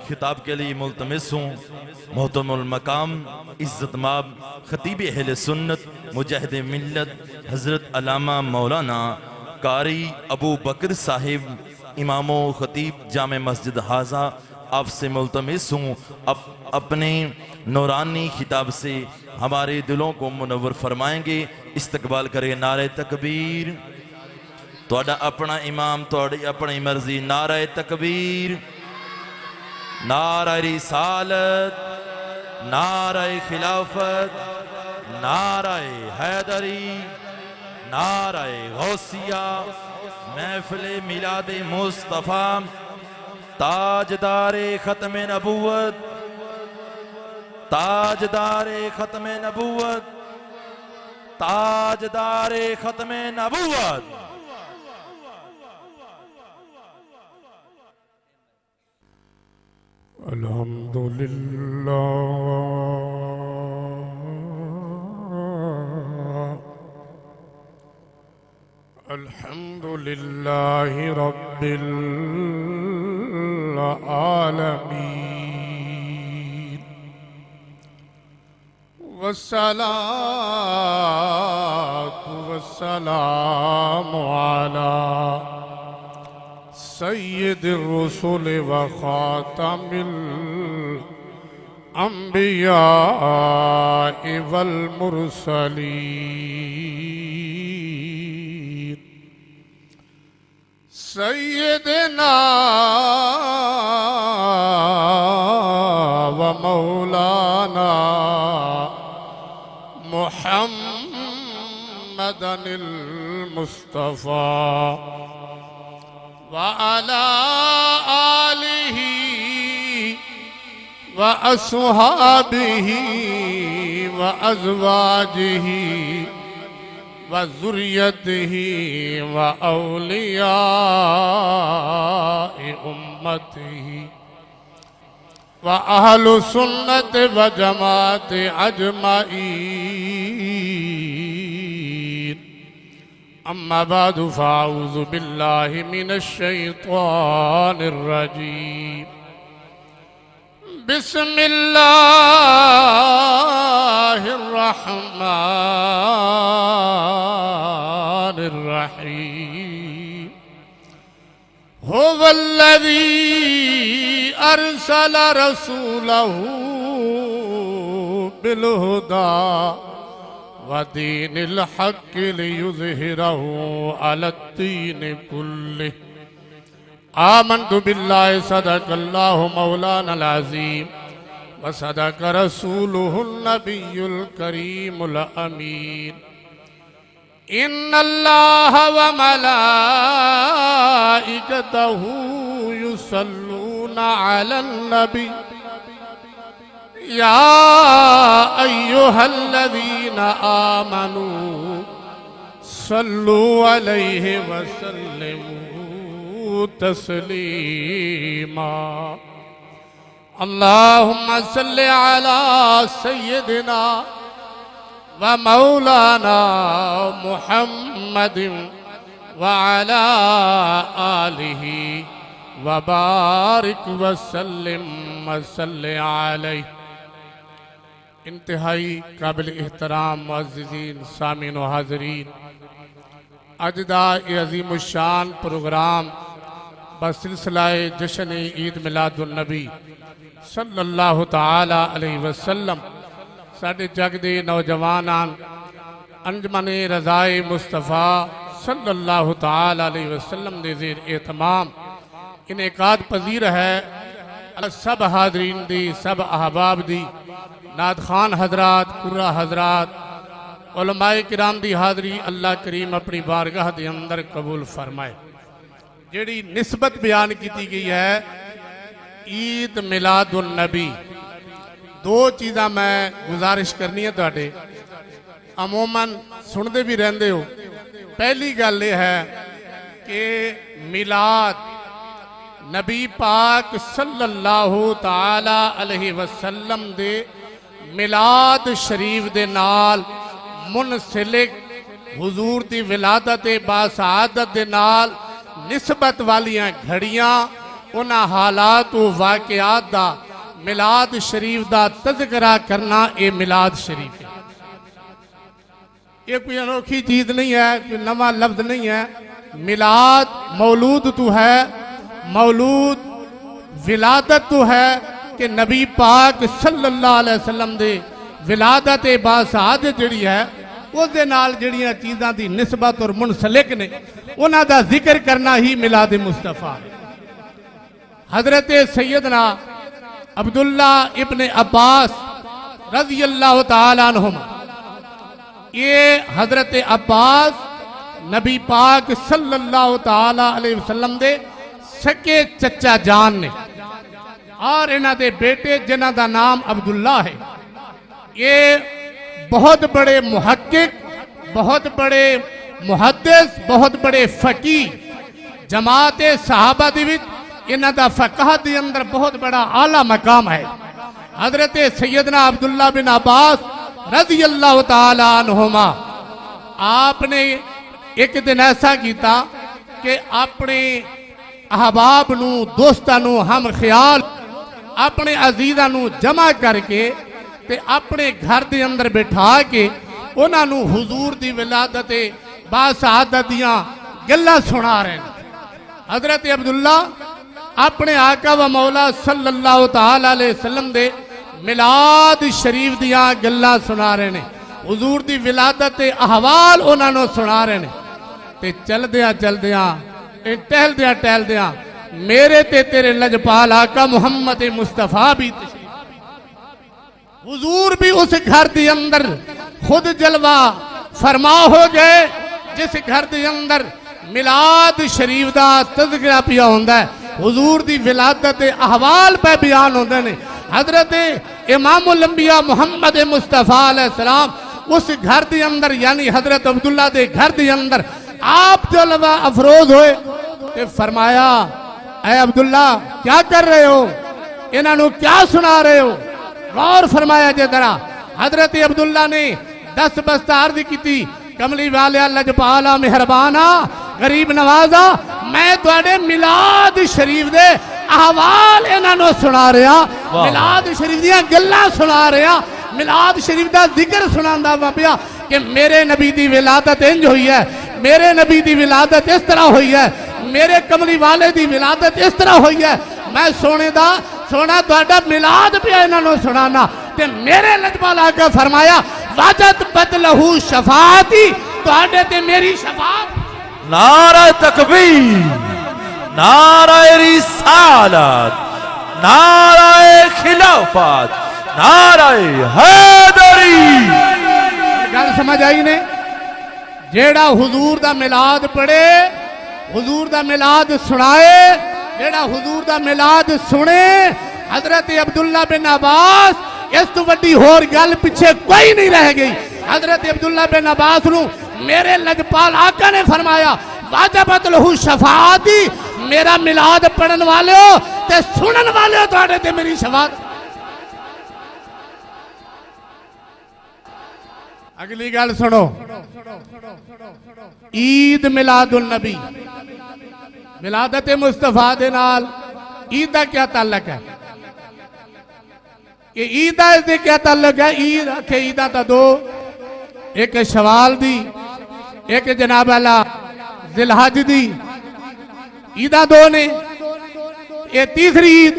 خطاب کے لیے ملتمس ہوں محترم المقام عزت مآب خطیب اہل سنت مجاہد ملت حضرت علامہ مولانا قاری ابو بکر صاحب امام و خطیب جامع مسجد حاضہ آپ سے ملتمس ہوں اپنے نورانی خطاب سے ہمارے دلوں کو منور فرمائیں گے. استقبال کرے نعرہ تکبیر. توڑا اپنا امام توڑی اپنی مرضی. نعرہ تکبیر، نعرہ رسالت، نعرہ خلافت، نعرہ حیدری، نعرہ غوثیہ. محفل میلاد مصطفیٰ تاجدار ختم نبوت، تاجدار ختم نبوت، تاجدار ختم نبوت. الحمدللہ الحمدللہ رب العالمین والصلاة والسلام على سید الرسل وخاتم الانبیاء والمرسلین سیدنا و مولانا محمد المصطفى وعلى آله وأصحابه وأزواجه وذريته وأولياء أمته وأهل سنة وجماعة أجمعين. أما بعد فأعوذ بالله من الشيطان الرجيم. بسم الله الرحمن الرحيم. هو الذي أرسل رسوله بالهدى ودين الحق ليظهره على الدين كله. آمنت بالله صدق الله مولانا العظيم وصدق رسوله النبي الكريم الأمين. إن الله وملائكته يصلون على النبي يا أيها الذين آمنوا صلوا عليه وسلموا تسليما. اللهم صل على سيدنا ومولانا محمد وعلى آله وبارك وسلم وصل عليه. انتہائی قابل احترام معززین سامعین و حاضرین، اجدا عظیم الشان پروگرام بسلسلہ جشن عید میلاد النبی صلی اللہ تعالی علیہ وسلم ساڑھے جگ دے نوجوانان انجمن رضائے مصطفیٰ صلی اللہ تعالی علیہ وسلم دے زیر اہتمام انعقاد پذیر ہے. سب حاضرین دی، سب احباب دی، نعت خان حضرات، قرہ حضرات، علماء کرام دی حاضری اللہ کریم اپنی بارگاہ دے اندر قبول فرمائے. جیڑی نسبت بیان کیتی گئی ہے عید میلاد النبی، دو چیزاں میں گزارش کرنی ہے توڑے عموماً سن دے بھی رہندے ہو. پہلی گل یہ ہے کہ میلاد نبی پاک صلی اللہ تعالی علیہ وسلم دے میلاد شریف دے نال منسلک حضور دی ولادت باسعادت دے نال نسبت والیاں گھڑیاں انہاں حالات و واقعات دا میلاد شریف دا تذکرہ کرنا اے میلاد شریف ہے۔ یہ کوئی انوکھی چیز نہیں ہے، کوئی نواں لفظ نہیں ہے۔ میلاد مولود تو ہے، مولود ولادت تو ہے کہ نبی پاک صلی اللہ علیہ وسلم دے ولادت باسعادت جڑی ہے اس دے نال جڑیاں چیزاں دی نسبت اور منسلک نے انہاں دا ذکر کرنا ہی میلاد مصطفیٰ ہے۔ حضرت سیدنا عبداللہ ابن عباس رضی اللہ تعالیٰ عنہما، یہ حضرت عباس نبی پاک صلی اللہ تعالیٰ علیہ وسلم دے سکے چچا جان نے، اور انہاں دے بیٹے جنہاں دا نام عبداللہ ہے۔ یہ بہت بڑے محقق، بہت بڑے محدث، بہت بڑے فقی، جماعت صحابہ دی وچ انہاں دا فقہ دی اندر بہت بڑا اعلیٰ مقام ہے۔ حضرت سیدنا عبداللہ بن عباس رضی اللہ تعالی عنہما آپ نے ایک دن ایسا کیتا کہ اپنے احباب نو، دوستاں نو، ہم خیال اپنے عزیزاں نو جمع کر کے تے اپنے گھر دے اندر بٹھا کے انہاں نو حضور دی ولادت باسعادت دیاں گلاں سنا رہے ہیں۔ حضرت عبداللہ اپنے آقا و مولا صلی اللہ تعالی علیہ وسلم دے میلاد شریف دیاں گلاں سنا رہے ہیں، حضور دی ولادت احوال انہاں نو سنا رہے ہیں۔ تے چل دیاں ٹہل دیاں میرے تے تیرے لجپال آقا محمد مصطفیٰ بھی تشریف، حضور بھی اس گھر دی اندر خود جلوہ فرما ہو گئے جس گھر دی اندر میلاد شریف دا تذکرہ پیا ہوندہ ہے، حضور دی ولادت احوال پہ بیان ہوندے نے۔ حضرت امام الانبیاء محمد مصطفیٰ علیہ السلام اس گھر دی اندر یعنی حضرت عبداللہ دے گھر دی اندر آپ جلوہ افروز ہوئے تے فرمایا اے عبداللہ کیا کر رہے ہو، انہاں نو کیا سنا رہے ہو، غور فرمایا جے ذرا۔ حضرت عبداللہ نے دس بستہ عرض کی تھی، کملی والے لجپالا مہربانا غریب نوازا، میں تواڈے میلاد شریف دے احوال انہاں نو سنا رہا، میلاد شریف دیاں گلاں سنا رہا، میلاد شریف دا ذکر سناندا پیا کہ میرے نبی دی ولادت انج ہوئی ہے، میرے نبی دی ولادت اس طرح ہوئی ہے، میرے کملی والے دی ولادت اس طرح ہوئی ہے۔ میں سونا تواڈا میلاد پہ انہاں نو سنانا تے میرے لجپال آقا فرمایا واجت بدلہو شفاعتی، تواڈے تے میری شفاعت۔ نعرہ تکبیر، نعرہ رسالت، نعرہ خلافت، نعرہ حیدری۔ گل سمجھ آئی نے؟ جیڑا حضور دا میلاد پڑھے، حضور دا میلاد سنائے، جیڑا حضور دا میلاد سنے، حضرت عبداللہ بن عباس اس تو وڈی ہور گل پیچھے کوئی نہیں رہ گئی۔ حضرت عبداللہ بن عباس نو میرے لجپال آقا نے فرمایا واجبت لہو شفاعتی، میرا میلاد پڑھن والے ہو تے سنن والے ہو تواڈے تے میری شفاعت۔ اگلی گل سنو، عید میلاد النبی، ولادت مصطفیٰ دے نال عید دا کیا تعلق ہے؟ یہ عید دا کیا تعلق ہے؟ عید آکھے عیدہ تا دو، ایک شوال دی، ایک جناب اللہ ذی الحج دی، عیدہ دو نے۔ یہ تیسری عید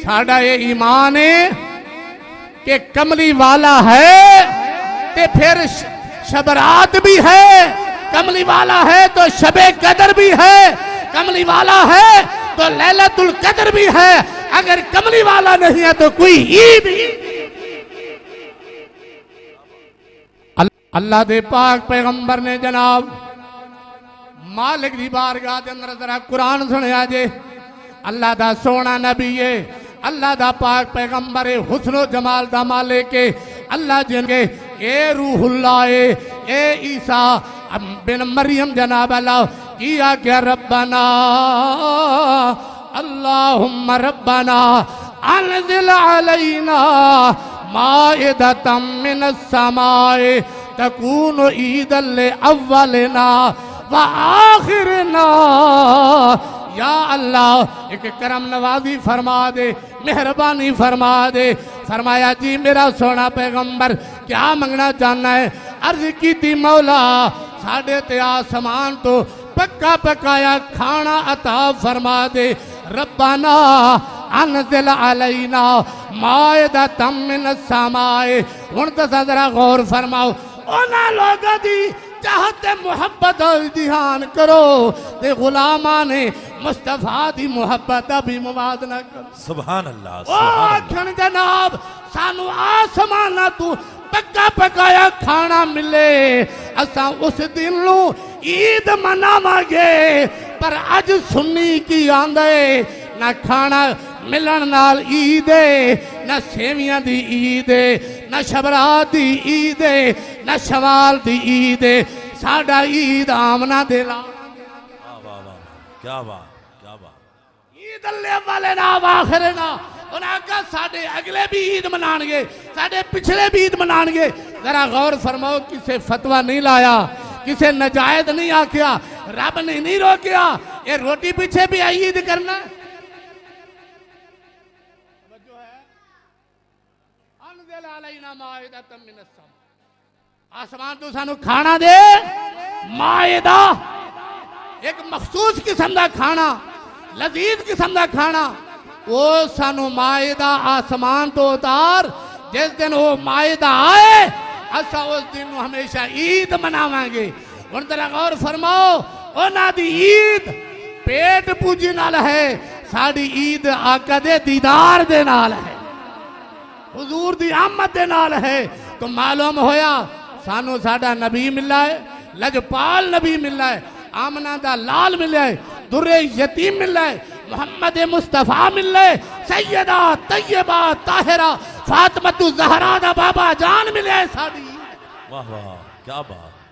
ساڑھا یہ ایمان ہے کہ کملی والا ہے تے پھر شبرات بھی ہے، کملی والا ہے تو شب قدر بھی ہے، کملی والا ہے تو لیلۃ القدر بھی ہے، اگر کملی والا نہیں ہے تو کوئی عید ہی۔ اللہ دے پاک پیغمبر نے جناب مالک دی بارگاہ دے اندر ذرا قرآن سنیا جے، اللہ دا سونا نبی ہے، اللہ دا پاک پیغمبر حسن و جمال دا مالک ہے، اللہ جن کے اے روح اللہ اے عیسیٰ بن مریم جناب اللہ کیا کہ ربنا اللہم ربنا انزل علینا مائدتا من السماء تکون عیدا لأولنا وآخرنا یا اللہ ایک کرم نوازی فرما دے، مہربانی فرما دے۔ فرمایا جی میرا سونا پیغمبر کیا منگنا چاہنا ہے؟ عرض کی تھی مولا ساڑھے تے آسمان تو پکا پکایا کھانا عطا فرما دے۔ ربنا انزل علینا مائدۃ من السماء۔ ہن تو ذرا غور فرماؤ، اونا لوگا دی چاہتے محبت دھیان کرو تے غلامان مصطفیٰ دی محبت بھی موازنہ کرو۔ سبحان اللہ او سبحان اللہ آکھن جناب سانو آسمانہ تو پکا پکایا کھانا ملے، اساں اس دن لوں عید مناواں گے، پر اج سنی کی آندے نہ کھانا ملن نال عید ہے، نہ سیویاں دی عید ہے، نہ شبرات دی عید ہے، نہ شوال دی عید ہے، ساڑھا عید آمنہ دلا۔ واہ واہ واہ، کیا بات کیا بات۔ عید اللہ والے نا آخر نا، انہاں کہا ساڑھے اگلے بھی عید منانگے، ساڑھے پچھلے بھی عید منانگے۔ ذرا غور فرماؤ، کسے فتوہ نہیں لایا، کسے نجائز نہیں آکیا، رب نے نہیں روکیا، یہ روٹی پیچھے بھی عید کرنا ہے۔ انزل علینا مائدۃ من السماء، آسمان تو سانو کھانا دے، مائدہ ایک مخصوص قسم دا کھانا، لذیذ قسم دا کھانا، وہ سانو مائدہ آسمان تو اتار، جس دن وہ مائدہ آئے اسا اس دن ہمیشہ عید مناویں گے۔ ورنہ غور فرماؤ، اونا دی عید پیٹ پوجی نال ہے، ساڑی عید آقا دے دیدار دے نال ہے، حضور دی آمد دے نال ہے۔ تو معلوم ہویا سانو ساڑا نبی ملا ہے، لجپال نبی ملا ہے، آمنہ دا لال ملا ہے، در یتیم ملا ہے، محمد مصطفیٰ ملا ہے، سیدہ طیبہ طاہرہ فاطمہ زہرا دا بابا جان ملا ہے ساڑی۔ واہ واہ کیا بات